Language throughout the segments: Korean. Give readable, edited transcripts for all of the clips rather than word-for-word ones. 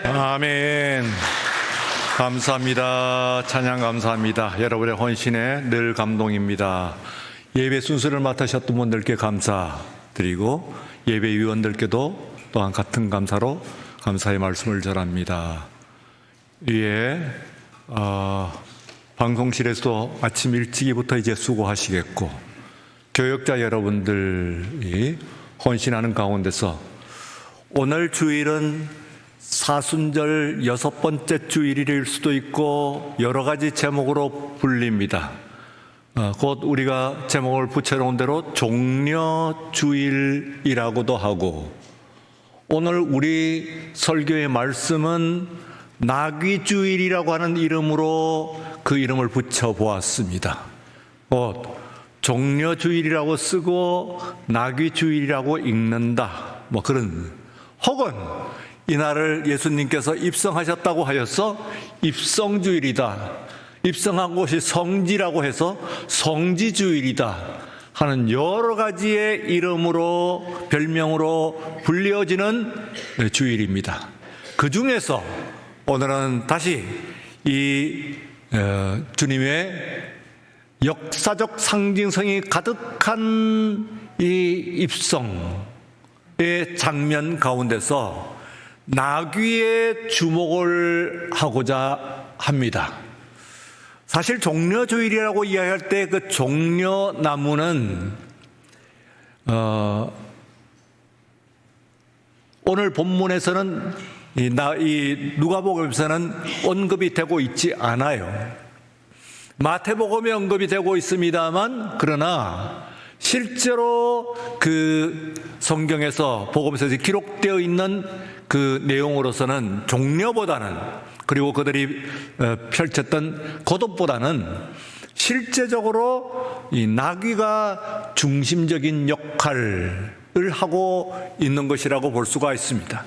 아멘. 감사합니다. 찬양 감사합니다. 여러분의 헌신에 늘 감동입니다. 예배 순서를 맡으셨던 분들께 감사드리고 예배위원들께도 또한 같은 감사로 감사의 말씀을 전합니다. 위에 방송실에서도 아침 일찍부터 이제 수고하시겠고 교역자 여러분들이 헌신하는 가운데서 오늘 주일은 사순절 6번째 주일일 수도 있고 여러 가지 제목으로 불립니다. 곧 우리가 제목을 붙여놓은 대로 종려주일이라고도 하고, 오늘 우리 설교의 말씀은 나귀주일이라고 하는 이름으로 그 이름을 붙여보았습니다. 곧 종려주일이라고 쓰고 나귀주일이라고 읽는다, 뭐 그런, 혹은 이날을 예수님께서 입성하셨다고 하여서 입성주일이다, 입성한 곳이 성지라고 해서 성지주일이다 하는 여러 가지의 이름으로, 별명으로 불려지는 주일입니다. 그 중에서 오늘은 다시 이 주님의 역사적 상징성이 가득한 이 입성의 장면 가운데서 나귀에 주목을 하고자 합니다. 사실 종려주일이라고 이야기할 때 그 종려나무는 오늘 본문에서는 이 누가복음에서는 언급이 되고 있지 않아요. 마태복음에 언급이 되고 있습니다만, 그러나 실제로 그 성경에서 복음서에서 기록되어 있는 그 내용으로서는 종려보다는, 그리고 그들이 펼쳤던 겉옷보다는 실제적으로 이 나귀가 중심적인 역할을 하고 있는 것이라고 볼 수가 있습니다.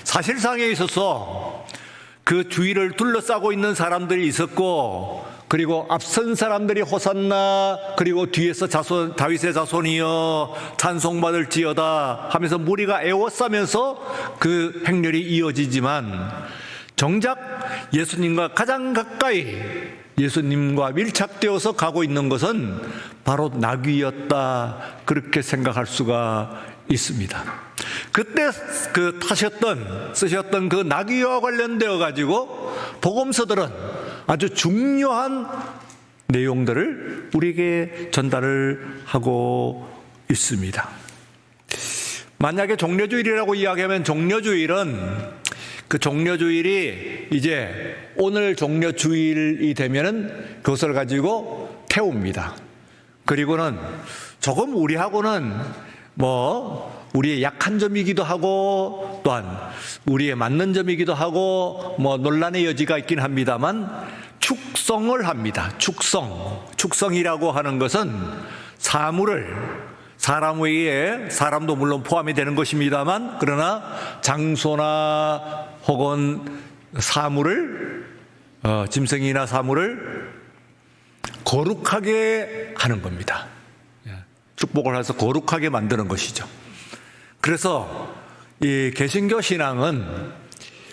사실상에 있어서 그 주위를 둘러싸고 있는 사람들이 있었고, 그리고 앞선 사람들이 호산나, 그리고 뒤에서 다윗의 자손이여 찬송받을지어다 하면서 무리가 애워싸면서 그 행렬이 이어지지만, 정작 예수님과 가장 가까이 예수님과 밀착되어서 가고 있는 것은 바로 나귀였다, 그렇게 생각할 수가 있습니다. 그때 그 쓰셨던 그 나귀와 관련되어 가지고 복음서들은 아주 중요한 내용들을 우리에게 전달을 하고 있습니다. 만약에 종려주일이라고 이야기하면, 종려주일은 그 종려주일이 이제 오늘 종려주일이 되면은 그것을 가지고 태웁니다. 그리고는 조금 우리하고는 뭐 우리의 약한 점이기도 하고, 또한 우리의 맞는 점이기도 하고, 뭐 논란의 여지가 있긴 합니다만 축성을 합니다. 축성이라고 하는 것은 사물을, 사람 외에 사람도 물론 포함이 되는 것입니다만, 그러나 장소나 혹은 사물을, 짐승이나 사물을 거룩하게 하는 겁니다. 축복을 해서 거룩하게 만드는 것이죠. 그래서 이 개신교 신앙은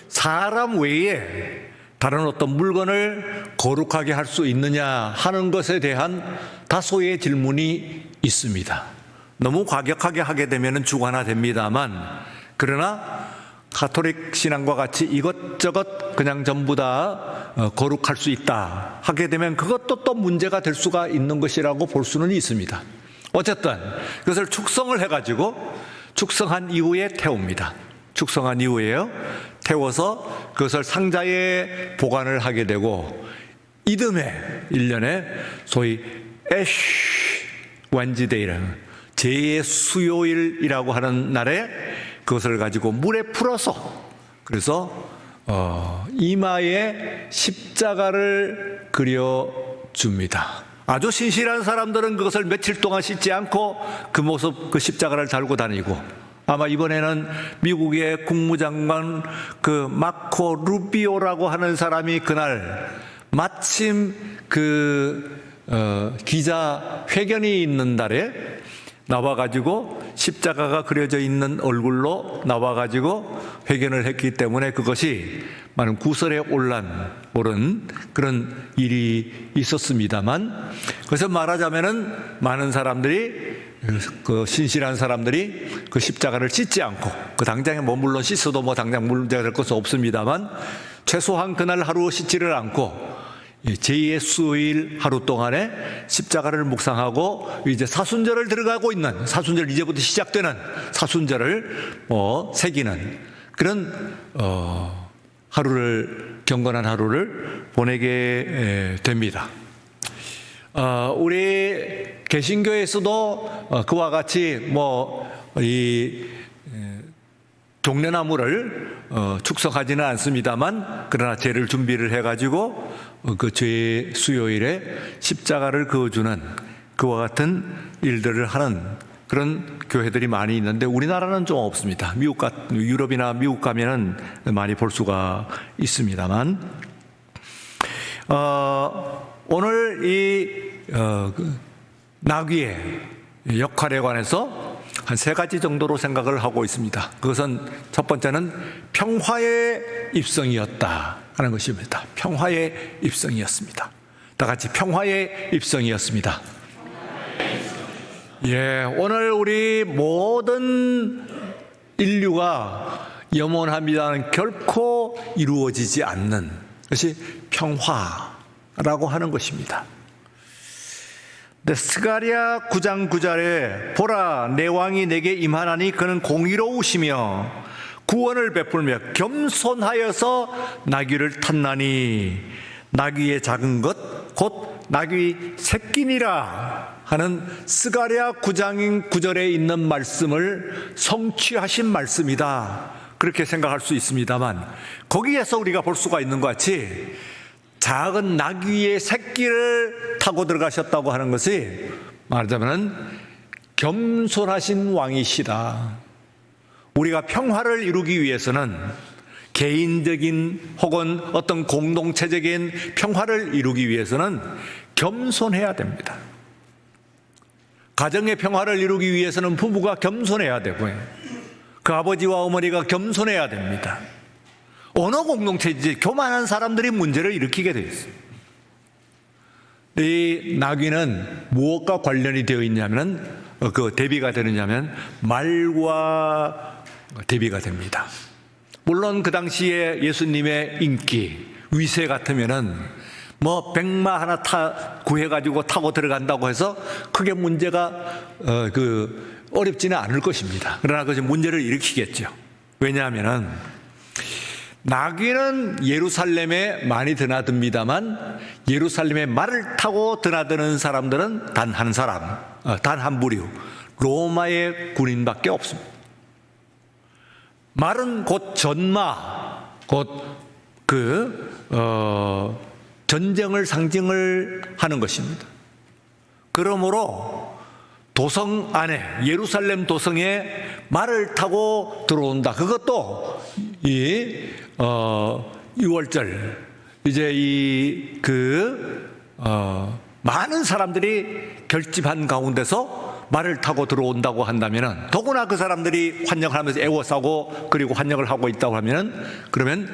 사람 외에 다른 어떤 물건을 거룩하게 할 수 있느냐 하는 것에 대한 다소의 질문이 있습니다. 너무 과격하게 하게 되면 주관화됩니다만, 그러나 가톨릭 신앙과 같이 이것저것 그냥 전부 다 거룩할 수 있다 하게 되면 그것도 또 문제가 될 수가 있는 것이라고 볼 수는 있습니다. 어쨌든 그것을 축성을 해가지고 축성한 이후에 태웁니다. 축성한 이후에요, 태워서 그것을 상자에 보관을 하게 되고, 이듬해 1년에 소위 애쉬 웬즈데이라는 제 수요일이라고 하는 날에 그것을 가지고 물에 풀어서, 그래서 이마에 십자가를 그려줍니다. 아주 신실한 사람들은 그것을 며칠 동안 씻지 않고 그 모습, 그 십자가를 달고 다니고, 아마 이번에는 미국의 국무장관 그 마코 루비오라고 하는 사람이 그날 마침 그 기자 회견이 있는 날에 나와가지고 십자가가 그려져 있는 얼굴로 나와가지고 회견을 했기 때문에 그것이 많은 구설에 오른 그런 일이 있었습니다만, 그래서 말하자면은 많은 사람들이, 그 신실한 사람들이 그 십자가를 씻지 않고, 그 당장에 뭐 물론 씻어도 뭐 당장 문제가 될 것은 없습니다만, 최소한 그날 하루 씻지를 않고 제2의 수요일 하루 동안에 십자가를 묵상하고 이제 사순절을 들어가고 있는, 사순절 이제부터 시작되는 사순절을 새기는 그런 하루를, 경건한 하루를 보내게 됩니다. 우리 개신교에서도 그와 같이 이 종려나무를 축석하지는 않습니다만, 그러나 제를 준비를 해가지고 그 죄의 수요일에 십자가를 그어주는 그와 같은 일들을 하는 그런 교회들이 많이 있는데, 우리나라는 좀 없습니다. 유럽이나 미국 가면은 많이 볼 수가 있습니다만, 오늘 이 나귀의 역할에 관해서 한 3가지 정도로 생각을 하고 있습니다. 그것은 첫 번째는 평화의 입성이었다 하는 것입니다. 평화의 입성이었습니다. 다 같이 평화의 입성이었습니다. 오늘 우리 모든 인류가 염원합니다는 결코 이루어지지 않는 것이 평화라고 하는 것입니다. 스가랴 9장 9절에 보라, 내 왕이 내게 임하나니 그는 공의로우시며 구원을 베풀며 겸손하여서 나귀를 탔나니 나귀의 작은 것 곧 나귀 새끼니라 하는 스가랴 9장 9절에 있는 말씀을 성취하신 말씀이다, 그렇게 생각할 수 있습니다만, 거기에서 우리가 볼 수가 있는 것 같이 작은 나귀의 새끼를 타고 들어가셨다고 하는 것이 말하자면 겸손하신 왕이시다. 우리가 평화를 이루기 위해서는, 개인적인 혹은 어떤 공동체적인 평화를 이루기 위해서는 겸손해야 됩니다. 가정의 평화를 이루기 위해서는 부부가 겸손해야 되고요, 그 아버지와 어머니가 겸손해야 됩니다. 어느 공동체이지 교만한 사람들이 문제를 일으키게 되어 있어요. 이 나귀는 무엇과 관련이 되어 있냐면, 대비가 되느냐면 말과 대비가 됩니다. 물론 그 당시에 예수님의 인기, 위세 같으면은 백마 하나 구해가지고 타고 들어간다고 해서 크게 문제가 어렵지는 않을 것입니다. 그러나 그것이 문제를 일으키겠죠. 왜냐하면은 나귀는 예루살렘에 많이 드나듭니다만, 예루살렘에 말을 타고 드나드는 사람들은 단 한 사람, 단 한 부류, 로마의 군인밖에 없습니다. 말은 곧 전마, 곧 전쟁을 상징을 하는 것입니다. 그러므로 도성 안에, 예루살렘 도성에 말을 타고 들어온다. 그것도 이 6월절, 이제 많은 사람들이 결집한 가운데서 말을 타고 들어온다고 한다면은, 더구나 그 사람들이 환영을 하면서 애워싸고 그리고 환영을 하고 있다고 하면은, 그러면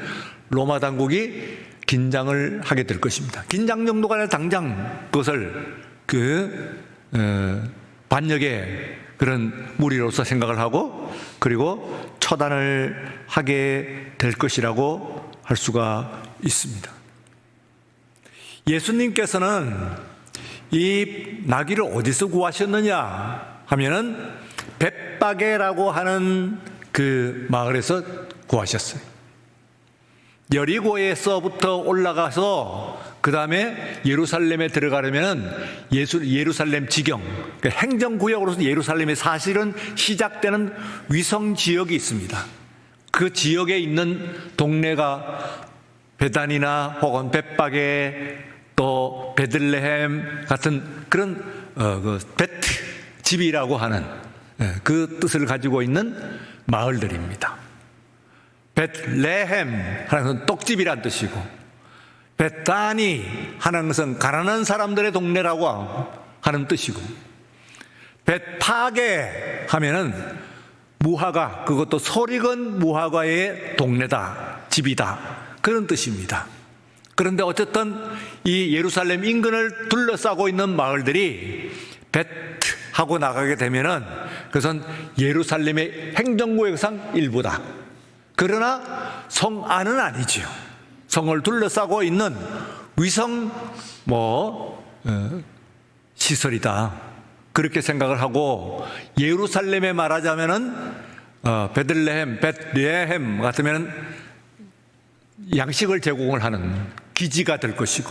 로마 당국이 긴장을 하게 될 것입니다. 긴장 정도가 아니라 당장 그것을 반역의 그런 무리로서 생각을 하고, 그리고 처단을 하게 될 것이라고 할 수가 있습니다. 예수님께서는 이 나귀를 어디서 구하셨느냐 하면은 벳바게라고 하는 그 마을에서 구하셨어요. 여리고에서부터 올라가서 그 다음에 예루살렘에 들어가려면은 예루살렘 지경, 행정구역으로서 예루살렘이 사실은 시작되는 위성 지역이 있습니다. 그 지역에 있는 동네가 베단이나 혹은 벳바게, 또 베들레헴 같은 그런 베트 집이라고 하는 그 뜻을 가지고 있는 마을들입니다. 베틀레헴 하는 것은 떡집이란 뜻이고, 베타니 하는 것은 가난한 사람들의 동네라고 하는 뜻이고, 벳파게 하면은 무화과, 그것도 소리건 무화과의 동네다, 집이다, 그런 뜻입니다. 그런데 어쨌든 이 예루살렘 인근을 둘러싸고 있는 마을들이 베트 하고 나가게 되면은 그것은 예루살렘의 행정구역상 일부다. 그러나 성 안은 아니지요. 성을 둘러싸고 있는 위성 시설이다. 그렇게 생각을 하고, 예루살렘에 말하자면은 베들레헴 같으면 양식을 제공을 하는 기지가 될 것이고,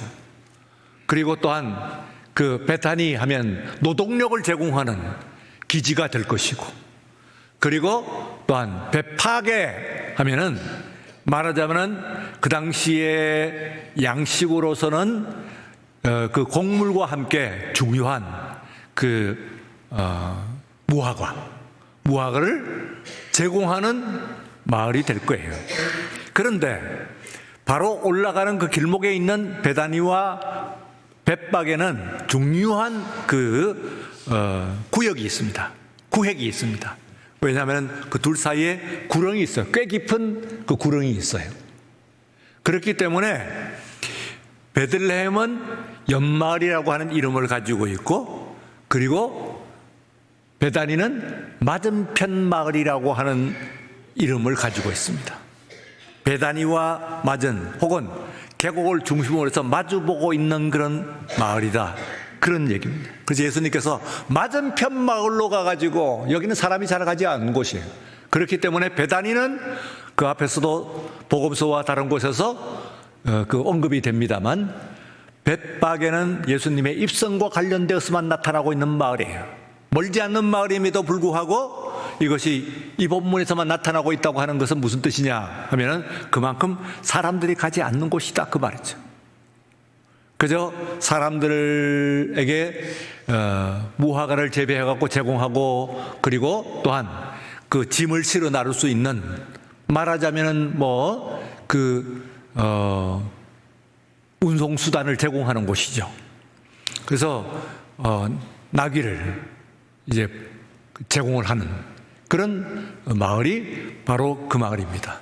그리고 또한 그 베타니 하면 노동력을 제공하는 기지가 될 것이고, 그리고 또한 베파게 하면은 말하자면은 그 당시에 양식으로서는 그 곡물과 함께 중요한 무화과를 제공하는 마을이 될 거예요. 그런데 바로 올라가는 그 길목에 있는 베다니와 벳박에는 중요한 구역이 있습니다. 구획이 있습니다. 왜냐하면 그 둘 사이에 구렁이 있어요. 꽤 깊은 그 구렁이 있어요. 그렇기 때문에 베들레헴은 연마을이라고 하는 이름을 가지고 있고, 그리고 베다니는 맞은편 마을이라고 하는 이름을 가지고 있습니다. 베다니와 맞은, 혹은 계곡을 중심으로 해서 마주보고 있는 그런 마을이다, 그런 얘기입니다. 그래서 예수님께서 맞은편 마을로 가가지고, 여기는 사람이 잘 가지 않는 곳이에요. 그렇기 때문에 베다니는 그 앞에서도 복음서와 다른 곳에서 그 언급이 됩니다만, 벳박에는 예수님의 입성과 관련되어서만 나타나고 있는 마을이에요. 멀지 않는 마을임에도 불구하고 이것이 이 본문에서만 나타나고 있다고 하는 것은 무슨 뜻이냐 하면은 그만큼 사람들이 가지 않는 곳이다, 그 말이죠. 그저 사람들에게 무화과를 재배해갖고 제공하고, 그리고 또한 그 짐을 실어 나를 수 있는, 말하자면은 운송수단을 제공하는 곳이죠. 그래서 나귀를 이제 제공을 하는 그런 마을이 바로 그 마을입니다.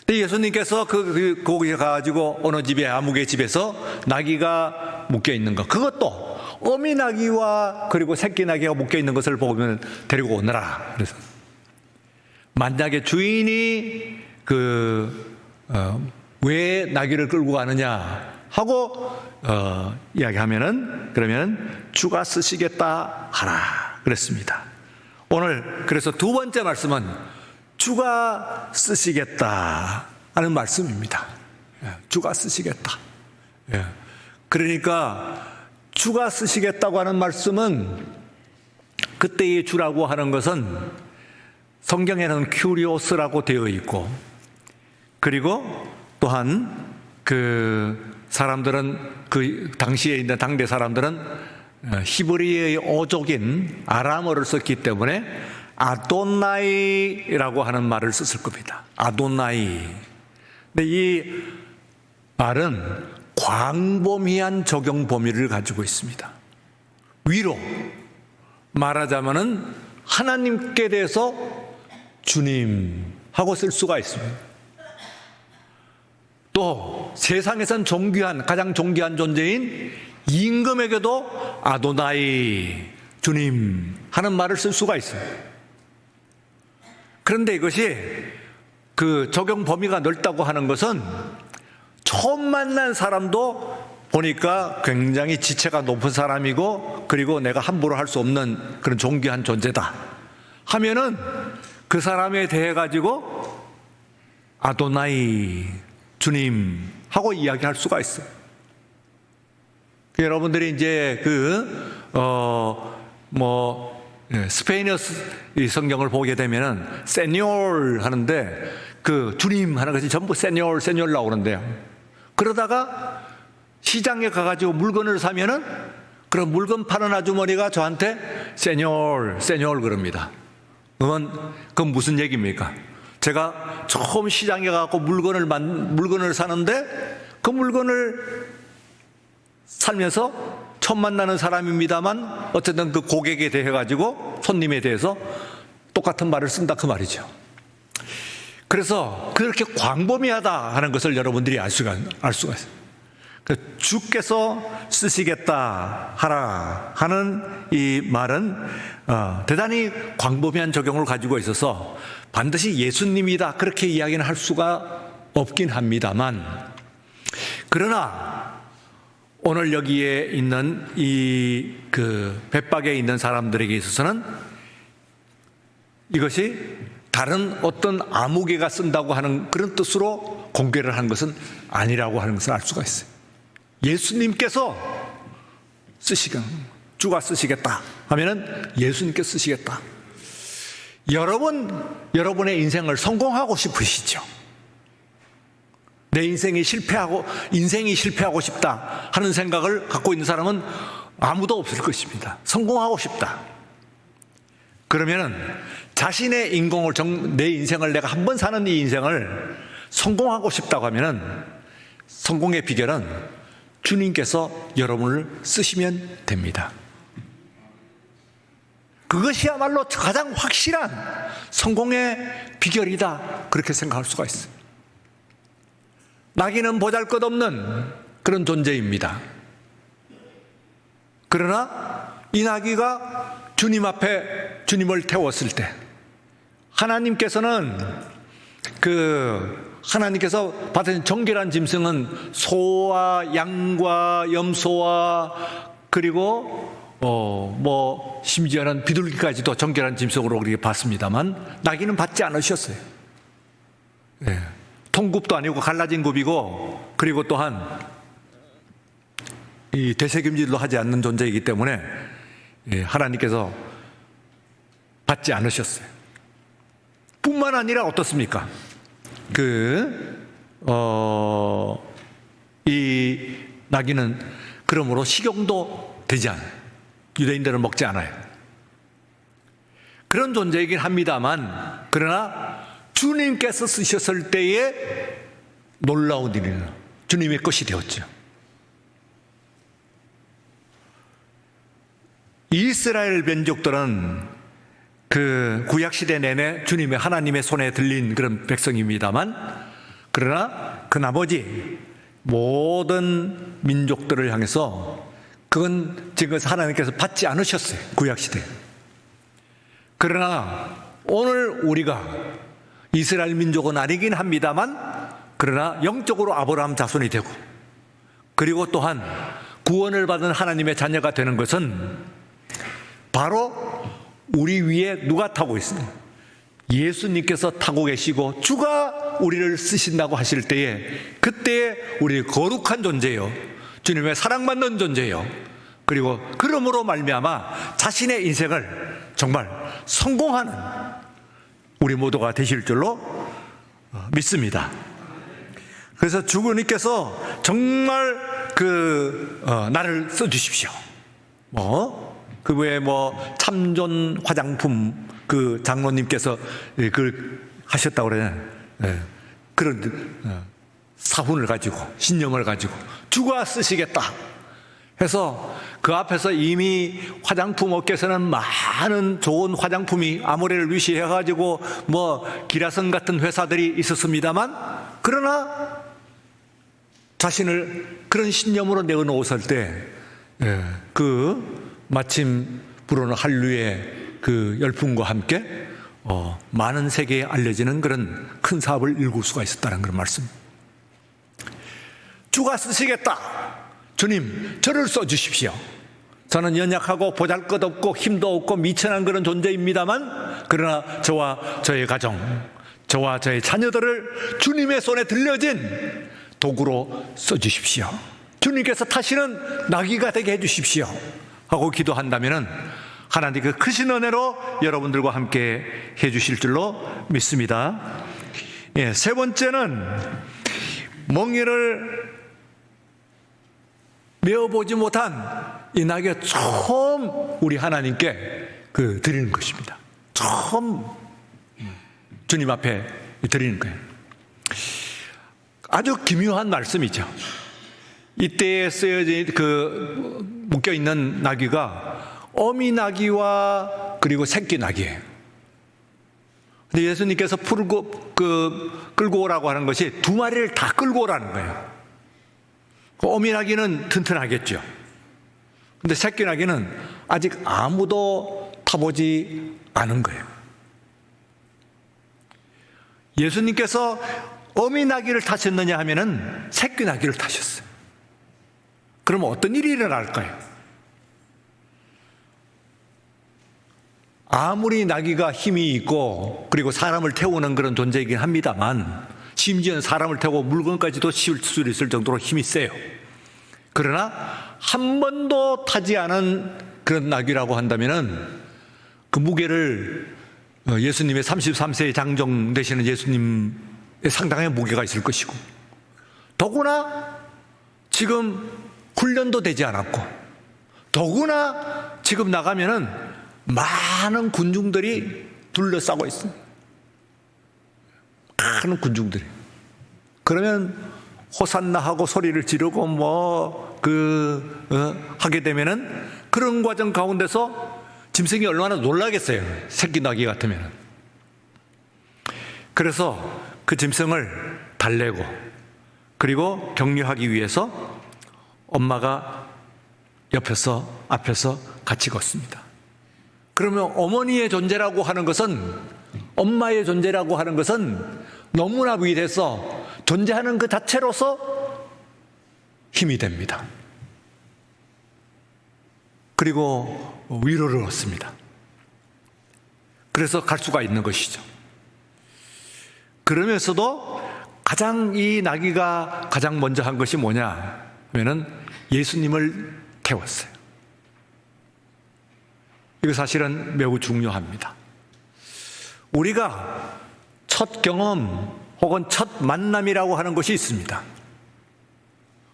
근데 예수님께서 거기에 가가지고 어느 집에, 아무개 집에서 나귀가 묶여 있는 것, 그것도 어미 나귀와 그리고 새끼 나귀가 묶여 있는 것을 보면 데리고 오너라. 그래서 만약에 주인이 왜 나귀를 끌고 가느냐 하고 이야기하면은, 그러면 주가 쓰시겠다 하라 그랬습니다. 오늘 그래서 두 번째 말씀은 주가 쓰시겠다 하는 말씀입니다. 주가 쓰시겠다. 그러니까 주가 쓰시겠다고 하는 말씀은, 그때의 주라고 하는 것은 성경에는 큐리오스라고 되어 있고, 그리고 또한 그 사람들은, 그 당시에 있는 당대 사람들은 히브리의 어족인 아람어를 썼기 때문에 아도나이라고 하는 말을 썼을 겁니다. 아도나이. 근데 이 말은 광범위한 적용 범위를 가지고 있습니다. 위로 말하자면은 하나님께 대해서 주님 하고 쓸 수가 있습니다. 또 세상에선 가장 존귀한 존재인 임금에게도 아도나이, 주님 하는 말을 쓸 수가 있어요. 그런데 이것이 그 적용 범위가 넓다고 하는 것은, 처음 만난 사람도 보니까 굉장히 지체가 높은 사람이고, 그리고 내가 함부로 할 수 없는 그런 존귀한 존재다 하면은 그 사람에 대해 가지고 아도나이, 주님 하고 이야기할 수가 있어요. 여러분들이 이제 스페인어 성경을 보게 되면은 세뇨르 하는데, 그 주님 하는 것이 전부 세뇨르 나오는데요. 그러다가 시장에 가가지고 물건을 사면은 그런 물건 파는 아주머니가 저한테 세뇨르 그럽니다. 그건 무슨 얘기입니까? 제가 처음 시장에 가서 물건을 사는데, 그 물건을 살면서 처음 만나는 사람입니다만 어쨌든 그 고객에 대해 가지고 손님에 대해서 똑같은 말을 쓴다 그 말이죠. 그래서 그렇게 광범위하다 하는 것을 여러분들이 알 수가 있어요. 주께서 쓰시겠다 하라 하는 이 말은 대단히 광범위한 적용을 가지고 있어서 반드시 예수님이다 그렇게 이야기는 할 수가 없긴 합니다만, 그러나 오늘 여기에 있는 이 그 백박에 있는 사람들에게 있어서는 이것이 다른 어떤 아무개가 쓴다고 하는 그런 뜻으로 공개를 한 것은 아니라고 하는 것을 알 수가 있어요. 예수님께서 주가 쓰시겠다 하면은 예수님께서 쓰시겠다. 여러분의 인생을 성공하고 싶으시죠? 내 인생이 실패하고 싶다 하는 생각을 갖고 있는 사람은 아무도 없을 것입니다. 성공하고 싶다. 그러면은 자신의 내 인생을 내가 한 번 사는 이 인생을 성공하고 싶다고 하면은 성공의 비결은 주님께서 여러분을 쓰시면 됩니다. 그것이야말로 가장 확실한 성공의 비결이다 그렇게 생각할 수가 있어요. 나귀는 보잘것없는 그런 존재입니다. 그러나 이 나귀가 주님 앞에 주님을 태웠을 때 하나님께서는 하나님께서 받으신 정결한 짐승은 소와 양과 염소와 그리고 심지어는 비둘기까지도 정결한 짐승으로 그렇게 받습니다만 나귀는 받지 않으셨어요. 네. 통굽도 아니고 갈라진 굽이고, 그리고 또한 이 되새김질도 하지 않는 존재이기 때문에 하나님께서 받지 않으셨어요. 뿐만 아니라 어떻습니까? 이 나귀는 그러므로 식용도 되지 않아요. 유대인들은 먹지 않아요. 그런 존재이긴 합니다만, 그러나 주님께서 쓰셨을 때에 놀라운 일은 주님의 것이 되었죠. 이스라엘 민족들은 그 구약시대 내내 주님의 하나님의 손에 들린 그런 백성입니다만, 그러나 그 나머지 모든 민족들을 향해서 그건 지금 하나님께서 받지 않으셨어요. 구약시대. 그러나 오늘 우리가 이스라엘 민족은 아니긴 합니다만, 그러나 영적으로 아브라함 자손이 되고, 그리고 또한 구원을 받은 하나님의 자녀가 되는 것은 바로 우리 위에 누가 타고 있습니까? 예수님께서 타고 계시고 주가 우리를 쓰신다고 하실 때에, 그때에 우리 거룩한 존재요, 주님의 사랑받는 존재요, 그리고 그러므로 말미암아 자신의 인생을 정말 성공하는 우리 모두가 되실 줄로 믿습니다. 그래서 주님께서 정말 나를 써주십시오. 그 외에 참존 화장품 장로님께서 하셨다고 그러잖아요. 그런 사훈을 가지고, 신념을 가지고 주가 쓰시겠다 해서 그 앞에서 이미 화장품 업계에서는 많은 좋은 화장품이 아모레를 위시해가지고 기라성 같은 회사들이 있었습니다만, 그러나 자신을 그런 신념으로 내어놓았을 때 마침 불어오는 한류의 열풍과 함께 많은 세계에 알려지는 그런 큰 사업을 일굴 수가 있었다는 그런 말씀. 주가 쓰시겠다. 주님, 저를 써주십시오. 저는 연약하고 보잘것없고 힘도 없고 미천한 그런 존재입니다만, 그러나 저와 저의 가정, 저와 저의 자녀들을 주님의 손에 들려진 도구로 써주십시오. 주님께서 타시는 나귀가 되게 해주십시오 하고 기도한다면 하나님 그 크신 은혜로 여러분들과 함께 해주실 줄로 믿습니다. 세 번째는 멍에를 메어보지 못한 이 나귀가 처음 우리 하나님께 드리는 것입니다. 처음 주님 앞에 드리는 거예요. 아주 기묘한 말씀이죠. 이때에 쓰여진 묶여 있는 나귀가 어미 나귀와 그리고 새끼 나귀예요. 근데 예수님께서 끌고 오라고 하는 것이 두 마리를 다 끌고 오라는 거예요. 어미 나귀는 튼튼하겠죠. 근데 새끼 나귀는 아직 아무도 타보지 않은 거예요. 예수님께서 어미 나귀를 타셨느냐 하면은 새끼 나귀를 타셨어요. 그러면 어떤 일이 일어날까요? 아무리 나귀가 힘이 있고 그리고 사람을 태우는 그런 존재이긴 합니다만, 심지어는 사람을 태우고 물건까지도 씌울 수 있을 정도로 힘이 세요. 그러나 한 번도 타지 않은 그런 나귀라고 한다면은 그 무게를 예수님의 33세에 장정 되시는 예수님의 상당한 무게가 있을 것이고, 더구나 지금 훈련도 되지 않았고, 더구나 지금 나가면은 많은 군중들이 둘러싸고 있습니다. 많은 군중들이. 그러면 호산나 하고 소리를 지르고 하게 되면은 그런 과정 가운데서 짐승이 얼마나 놀라겠어요. 새끼 나귀 같으면은. 그래서 그 짐승을 달래고 그리고 격려하기 위해서 엄마가 앞에서 같이 걷습니다. 그러면 어머니의 존재라고 하는 것은, 엄마의 존재라고 하는 것은 너무나 위대해서 존재하는 그 자체로서 힘이 됩니다. 그리고 위로를 얻습니다. 그래서 갈 수가 있는 것이죠. 그러면서도 이 나귀가 가장 먼저 한 것이 뭐냐 하면은 예수님을 태웠어요. 이거 사실은 매우 중요합니다. 우리가 첫 경험 혹은 첫 만남이라고 하는 것이 있습니다.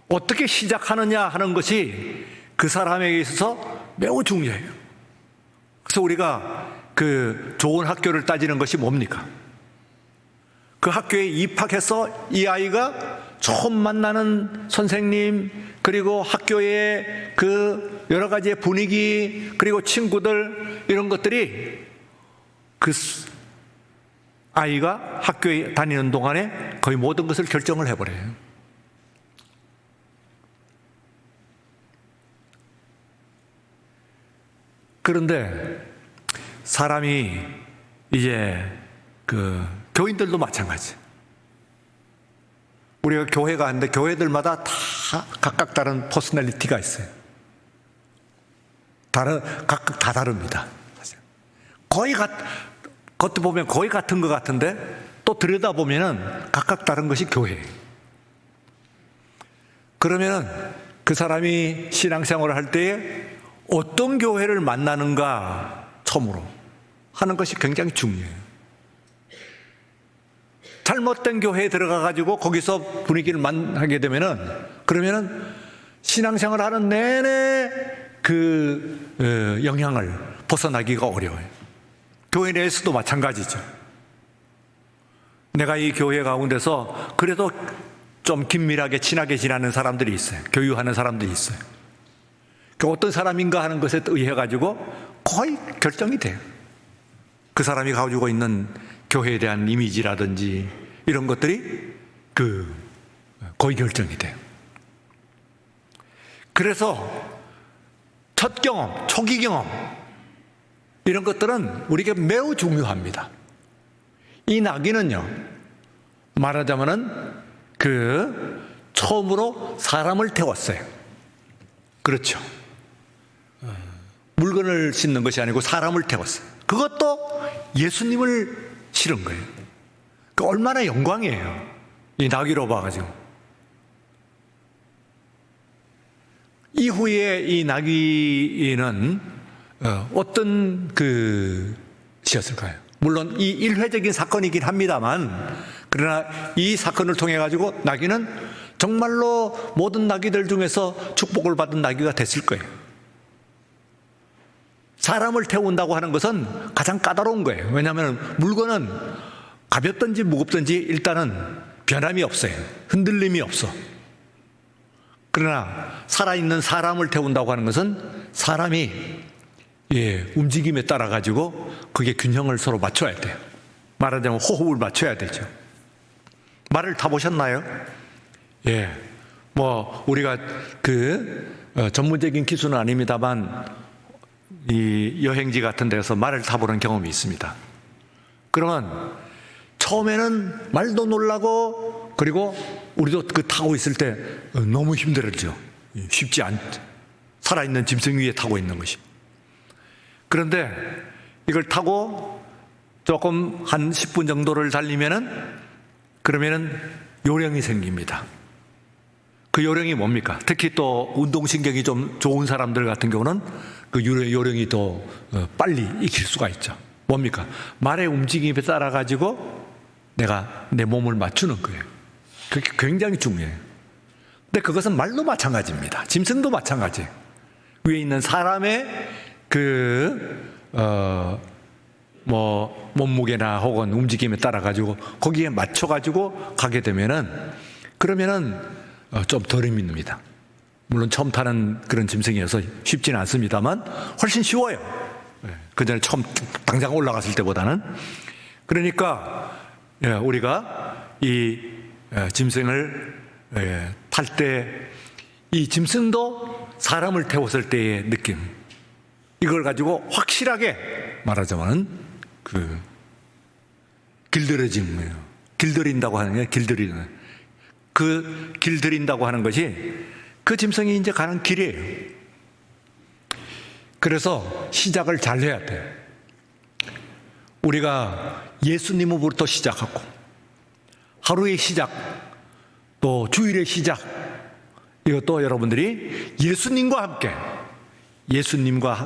어떻게 시작하느냐 하는 것이 그 사람에게 있어서 매우 중요해요. 그래서 우리가 그 좋은 학교를 따지는 것이 뭡니까? 그 학교에 입학해서 이 아이가 처음 만나는 선생님, 그리고 학교의 그 여러 가지의 분위기, 그리고 친구들, 이런 것들이 그 아이가 학교에 다니는 동안에 거의 모든 것을 결정을 해버려요. 그런데 사람이 이제 교인들도 마찬가지. 우리가 교회 가는데 교회들마다 다 각각 다른 퍼스널리티가 있어요. 각각 다 다릅니다. 겉에 보면 거의 같은 것 같은데 또 들여다보면은 각각 다른 것이 교회예요. 그러면은 그 사람이 신앙생활을 할 때에 어떤 교회를 만나는가 처음으로 하는 것이 굉장히 중요해요. 잘못된 교회에 들어가가지고 거기서 분위기를 만나게 되면은, 그러면은 신앙생활을 하는 내내 그 영향을 벗어나기가 어려워요. 교회 내에서도 마찬가지죠. 내가 이 교회 가운데서 그래도 좀 긴밀하게 친하게 지내는 사람들이 있어요. 교유하는 사람들이 있어요. 어떤 사람인가 하는 것에 의해 가지고 거의 결정이 돼요. 그 사람이 가지고 있는 교회에 대한 이미지라든지 이런 것들이 거의 결정이 돼요. 그래서 첫 경험, 초기 경험, 이런 것들은 우리에게 매우 중요합니다. 이 나귀는요, 말하자면은 처음으로 사람을 태웠어요. 그렇죠. 물건을 싣는 것이 아니고 사람을 태웠어요. 그것도 예수님을 실은 거예요. 얼마나 영광이에요. 이 나귀로 봐가지고. 이후에 이 나귀는 어떤 시였을까요? 물론 이 일회적인 사건이긴 합니다만, 그러나 이 사건을 통해 가지고 나귀는 정말로 모든 나귀들 중에서 축복을 받은 나귀가 됐을 거예요. 사람을 태운다고 하는 것은 가장 까다로운 거예요. 왜냐하면 물건은 가볍든지 무겁든지 일단은 변함이 없어요. 흔들림이 없어. 그러나 살아있는 사람을 태운다고 하는 것은 사람이 움직임에 따라 가지고 그게 균형을 서로 맞춰야 돼요. 말하자면 호흡을 맞춰야 되죠. 말을 타보셨나요? 뭐 우리가 전문적인 기술은 아닙니다만 이 여행지 같은 데서 말을 타보는 경험이 있습니다. 그러면 처음에는 말도 놀라고, 그리고 우리도 타고 있을 때 너무 힘들었죠. 쉽지 않죠. 살아있는 짐승 위에 타고 있는 것이. 그런데 이걸 타고 조금 한 10분 정도를 그러면은 요령이 생깁니다. 그 요령이 뭡니까? 특히 또 운동신경이 좀 좋은 사람들 같은 경우는 그 요령이 더 빨리 익힐 수가 있죠. 뭡니까? 말의 움직임에 따라 가지고 내가 내 몸을 맞추는 거예요. 그게 굉장히 중요해요. 근데 그것은 말도 마찬가지입니다. 짐승도 마찬가지예요. 위에 있는 사람의 몸무게나 혹은 움직임에 따라 가지고 거기에 맞춰 가지고 가게 되면은, 그러면은 좀 덜 힘듭니다. 물론 처음 타는 그런 짐승이어서 쉽지는 않습니다만 훨씬 쉬워요. 그 전에 처음 당장 올라갔을 때보다는. 그러니까 우리가 이 짐승을 탈 때 이 짐승도 사람을 태웠을 때의 느낌, 이걸 가지고 확실하게 말하자면 길들여짐이에요. 길들인다고 하는 게 길들인다고 하는 것이 그 짐승이 이제 가는 길이에요. 그래서 시작을 잘 해야 돼요. 우리가 예수님으로부터 시작하고 하루의 시작, 또 주일의 시작, 이것도 여러분들이 예수님과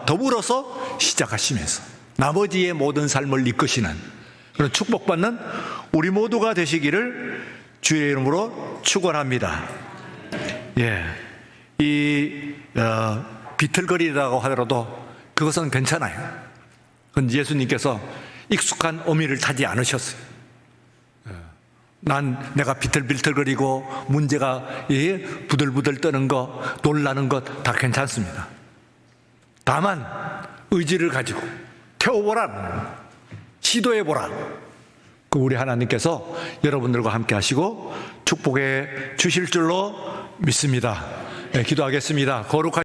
더불어서 시작하시면서 나머지의 모든 삶을 이끄시는 그런 축복받는 우리 모두가 되시기를 주의 이름으로 축원합니다. 비틀거리다고 하더라도 그것은 괜찮아요. 그건 예수님께서 익숙한 어미를 타지 않으셨어요. 내가 비틀비틀거리고 문제가 부들부들 떠는 거, 놀라는 것 다 괜찮습니다. 다만 의지를 가지고 태워보라, 시도해보라. 우리 하나님께서 여러분들과 함께 하시고 축복해 주실 줄로 믿습니다. 기도하겠습니다. 거룩하신